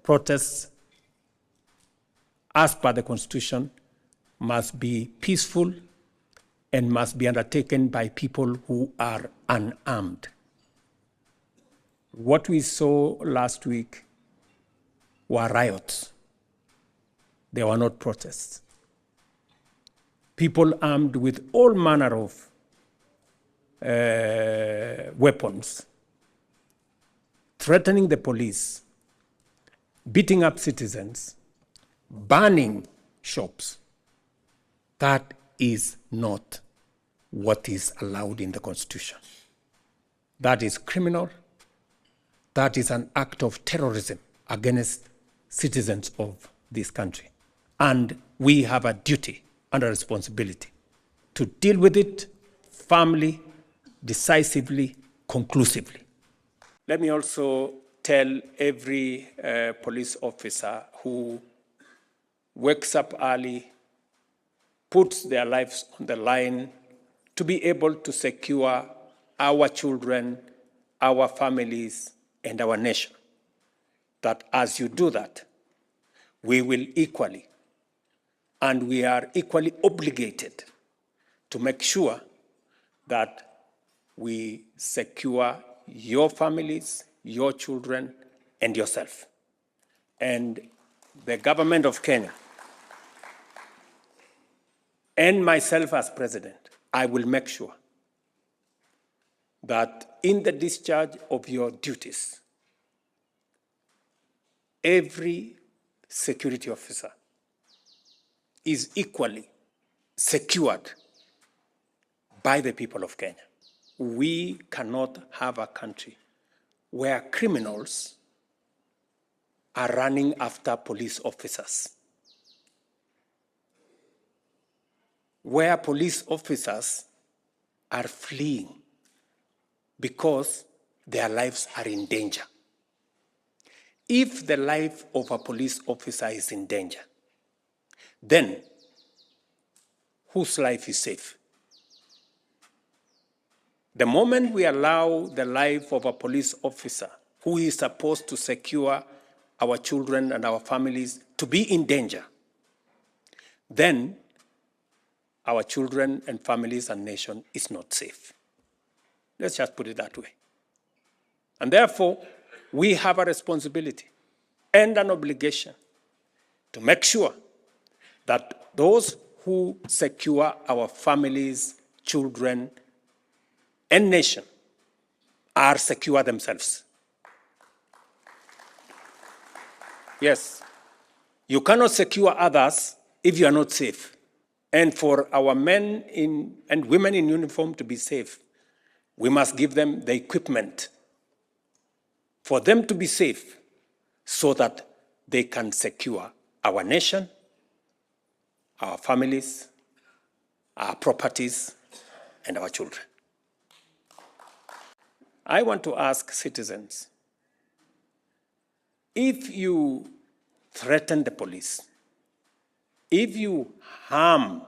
protests, as per the Constitution, must be peaceful and must be undertaken by people who are unarmed. What we saw last week were riots. They were not protests. People armed with all manner of weapons, threatening the police, beating up citizens, burning shops. That is not what is allowed in the Constitution. That is criminal. That is an act of terrorism against citizens of this country. And we have a duty and a responsibility to deal with it firmly, decisively, conclusively. Let me also tell every police officer who wakes up early, puts their lives on the line to be able to secure our children, our families, and our nation, that as you do that, we will equally, and we are equally obligated to make sure that we secure your families, your children, and yourself. And the government of Kenya and myself as president, I will make sure that in the discharge of your duties, every security officer is equally secured by the people of Kenya. We cannot have a country where criminals are running after police officers, where police officers are fleeing because their lives are in danger. If the life of a police officer is in danger, then whose life is safe? The moment we allow the life of a police officer who is supposed to secure our children and our families to be in danger, then our children and families and nation is not safe. Let's just put it that way. And therefore, we have a responsibility and an obligation to make sure that those who secure our families, children, and nation are secure themselves. Yes, you cannot secure others if you are not safe. And for our men and women in uniform to be safe, we must give them the equipment for them to be safe so that they can secure our nation, our families, our properties, and our children. I want to ask citizens, if you threaten the police, if you harm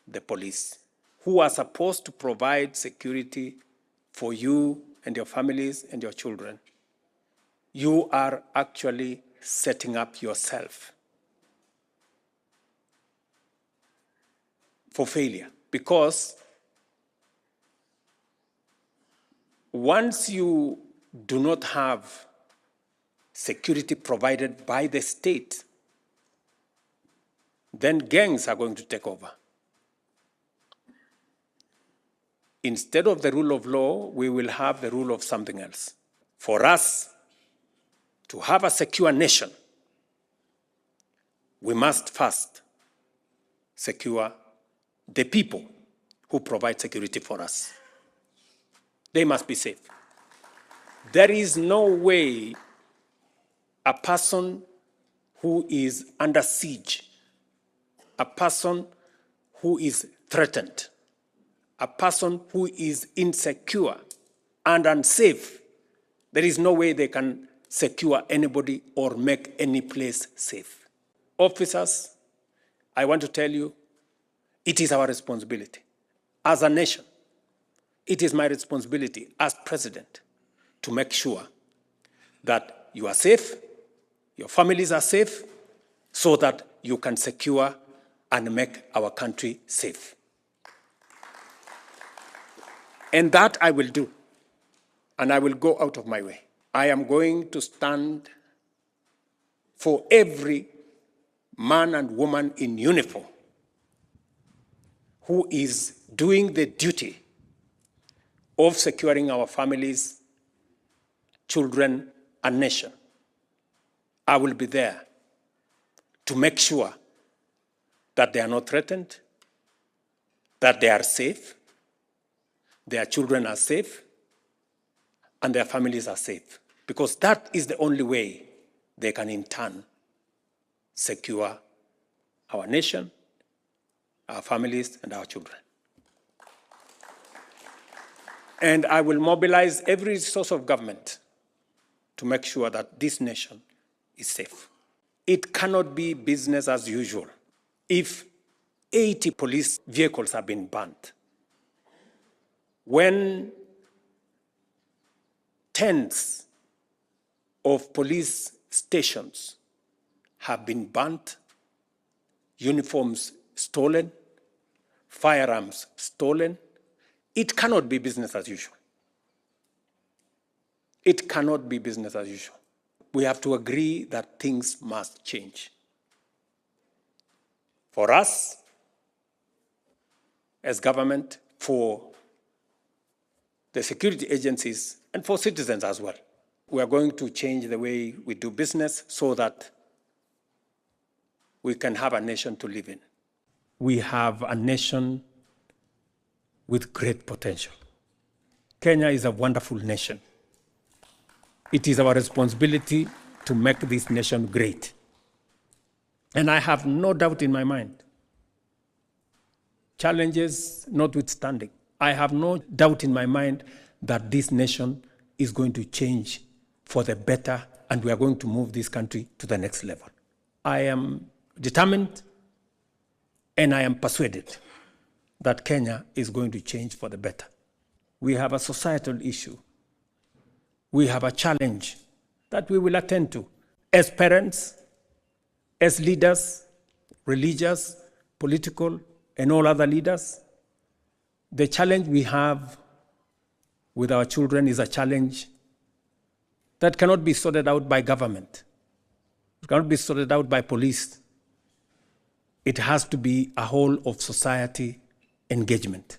the police who are supposed to provide security for you and your families and your children, you are actually setting up yourself for failure. Because once you do not have security provided by the state, then gangs are going to take over. Instead of the rule of law, we will have the rule of something else. For us to have a secure nation, we must first secure the people who provide security for us. They must be safe. There is no way a person who is under siege, a person who is threatened, a person who is insecure and unsafe, there is no way they can secure anybody or make any place safe. Officers, I want to tell you, it is our responsibility as a nation. It is my responsibility as president to make sure that you are safe your families are safe, so that you can secure and make our country safe. And that I will do, and I will go out of my way. I am going to stand for every man and woman in uniform who is doing the duty of securing our families, children, and nation. I will be there to make sure that they are not threatened, that they are safe, their children are safe, and their families are safe. Because that is the only way they can in turn secure our nation, our families, and our children. And I will mobilize every source of government to make sure that this nation is safe. It cannot be business as usual if 80 police vehicles have been burnt, when tens of police stations have been burnt, uniforms stolen, firearms stolen. It cannot be business as usual. It cannot be business as usual. We have to agree that things must change. For us, as government, for the security agencies, and for citizens as well. We are going to change the way we do business so that we can have a nation to live in. We have a nation with great potential. Kenya is a wonderful nation. It is our responsibility to make this nation great. And I have no doubt in my mind, challenges notwithstanding, I have no doubt in my mind that this nation is going to change for the better, and we are going to move this country to the next level. I am determined and I am persuaded that Kenya is going to change for the better. We have a societal issue. We have a challenge that we will attend to as parents, as leaders, religious, political, and all other leaders. The challenge we have with our children is a challenge that cannot be sorted out by government. It cannot be sorted out by police. It has to be a whole of society engagement.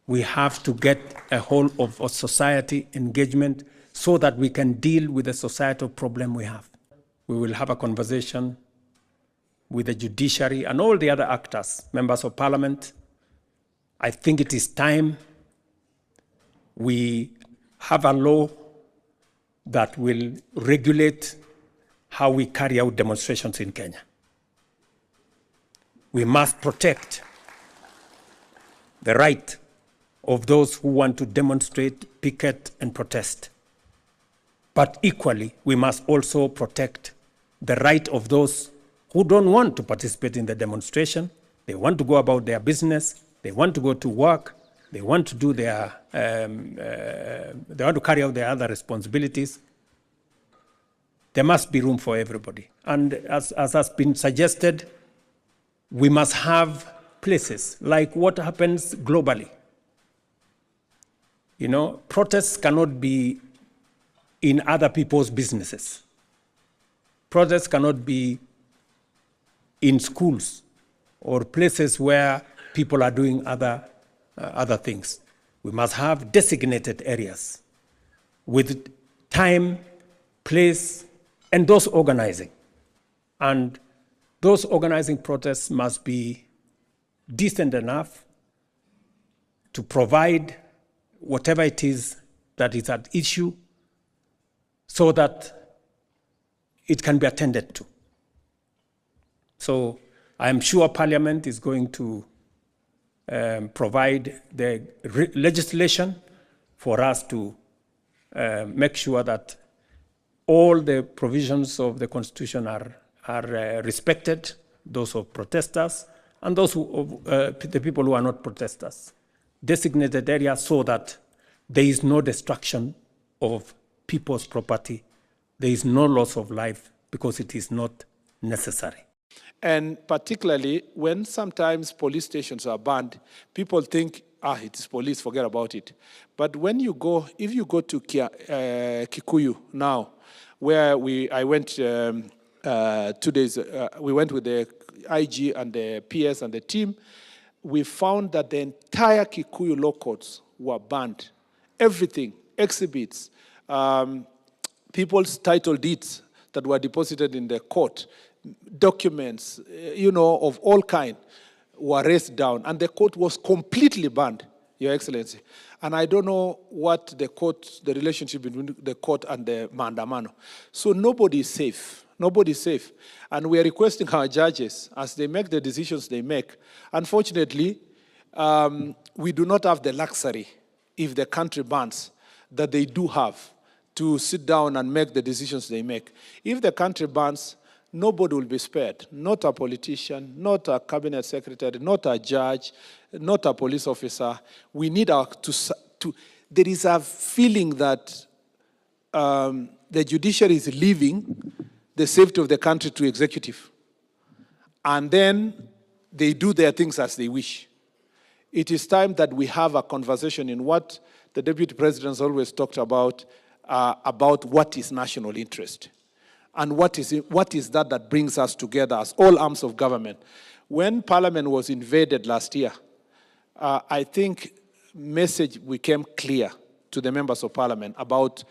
We have to get a whole of society engagement so that we can deal with the societal problem we have. We will have a conversation with the judiciary and all the other actors, members of parliament. I think it is time we have a law that will regulate how we carry out demonstrations in Kenya. We must protect the right of those who want to demonstrate, picket, and protest. But equally, we must also protect the right of those who don't want to participate in the demonstration. They want to go about their business. They want to go to work. They want to do they want to carry out their other responsibilities. There must be room for everybody. And as has been suggested, we must have places like what happens globally. You know, protests cannot be in other people's businesses. Protests cannot be in schools or places where people are doing other things. We must have designated areas with time, place, and those organizing. And those organizing protests must be decent enough to provide whatever it is that is at issue so that it can be attended to. So I am sure Parliament is going to provide the legislation for us to make sure that all the provisions of the Constitution are respected, those of protesters and those who, the people who are not protesters. Designated areas so that there is no destruction of people's property there is no loss of life because it is not necessary. And particularly when sometimes police stations are banned, people think, it is police, forget about it. But when you go, if you go to Kikuyu now, where I went 2 days, we went with the IG and the PS and the team, we found that the entire Kikuyu law courts were banned. Everything, exhibits, people's title deeds that were deposited in the court, documents, of all kind, were raised down, and the court was completely banned, Your Excellency. And I don't know what the relationship between the court and the Maandamano. So nobody is safe. Nobody is safe. And we are requesting our judges, as they make the decisions they make. Unfortunately, we do not have the luxury, if the country bans, that they do have, to sit down and make the decisions they make. If the country bans, nobody will be spared. Not a politician, not a cabinet secretary, not a judge, not a police officer. We need there is a feeling that the judiciary is leaving the safety of the country to executive. And then they do their things as they wish. It is time that we have a conversation in what the Deputy President has always talked about what is national interest. And what is that brings us together as all arms of government. When Parliament was invaded last year, I think message became clear to the members of Parliament about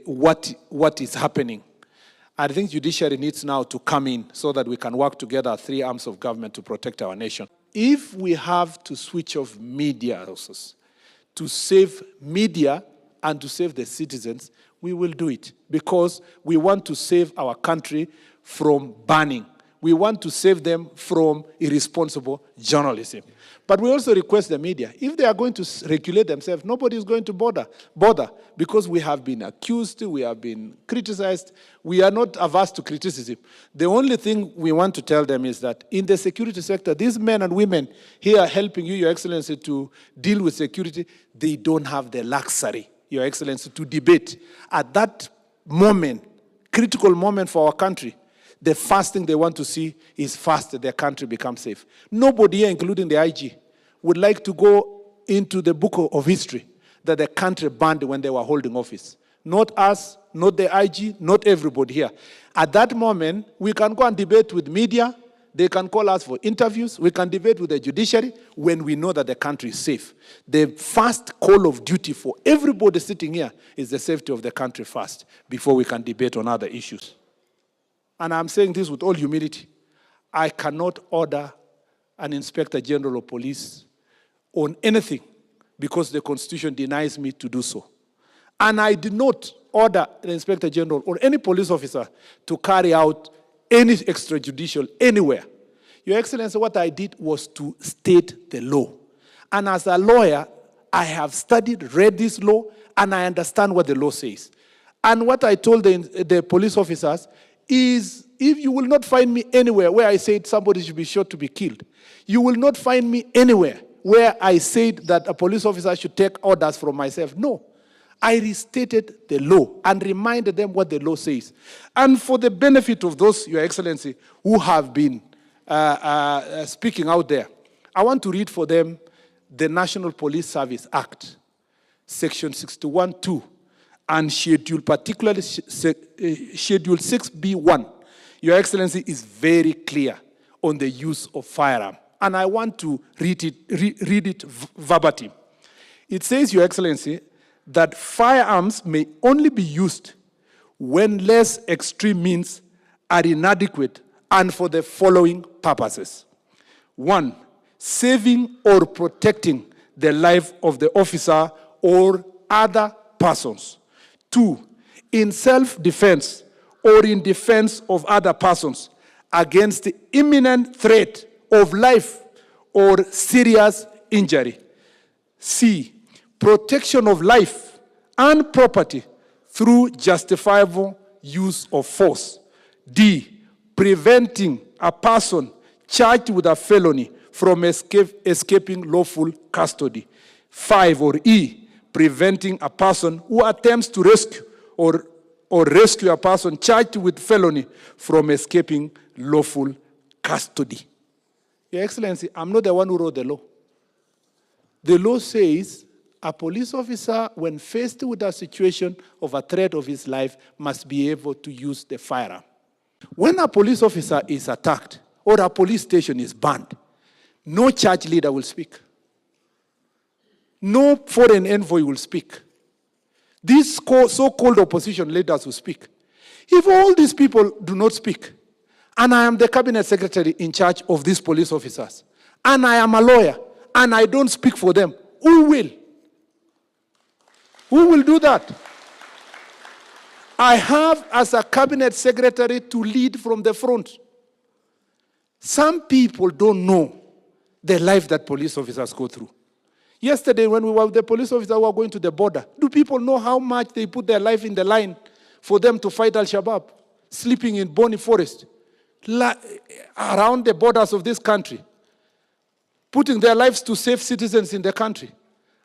what is happening. I think judiciary needs now to come in so that we can work together as three arms of government to protect our nation. If we have to switch off media sources to save media and to save the citizens, we will do it because we want to save our country from banning. We want to save them from irresponsible journalism. But we also request the media, if they are going to regulate themselves, nobody is going to bother because we have been accused, we have been criticized. We are not averse to criticism. The only thing we want to tell them is that in the security sector, these men and women here helping you, Your Excellency, to deal with security, they don't have the luxury, Your Excellency, to debate. At that moment, critical moment for our country, the first thing they want to see is first their country becomes safe. Nobody here, including the IG, would like to go into the book of history that the country banned when they were holding office. Not us, not the IG, not everybody here. At that moment, we can go and debate with media. They can call us for interviews. We can debate with the judiciary when we know that the country is safe. The first call of duty for everybody sitting here is the safety of the country first before we can debate on other issues. And I'm saying this with all humility. I cannot order an Inspector General of Police on anything because the Constitution denies me to do so. And I did not order the Inspector General or any police officer to carry out any extrajudicial anywhere. Your Excellency, what I did was to state the law. And as a lawyer, I have studied, read this law, and I understand what the law says. And what I told the police officers is, if you will not find me anywhere where I said somebody should be shot to be killed, you will not find me anywhere where I said that a police officer should take orders from myself. No. I restated the law and reminded them what the law says. And for the benefit of those, Your Excellency, who have been speaking out there, I want to read for them the National Police Service Act, Section 61(2), and particularly Schedule 6B1. Your Excellency is very clear on the use of firearm. And I want to read it verbatim. It says, Your Excellency, that firearms may only be used when less extreme means are inadequate and for the following purposes. 1, saving or protecting the life of the officer or other persons. 2, in self-defense or in defense of other persons against the imminent threat of life or serious injury. C, protection of life and property through justifiable use of force. D, preventing a person charged with a felony from escaping lawful custody. 5, or E, preventing a person who attempts to rescue or or rescue a person charged with felony from escaping lawful custody. Your Excellency, I'm not the one who wrote the law. The law says a police officer, when faced with a situation of a threat of his life, must be able to use the firearm. When a police officer is attacked or a police station is burned, no church leader will speak. No foreign envoy will speak. These so-called opposition leaders will speak. If all these people do not speak, and I am the cabinet secretary in charge of these police officers, and I am a lawyer, and I don't speak for them, who will? Who will do that? I have, as a cabinet secretary, to lead from the front. Some people don't know the life that police officers go through. Yesterday, when we were with the police officers who were going to the border, do people know how much they put their life in the line for them to fight Al-Shabaab, sleeping in Boni Forest, around the borders of this country, putting their lives to save citizens in the country?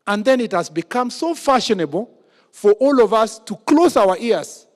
And then it has become so fashionable for all of us to close our ears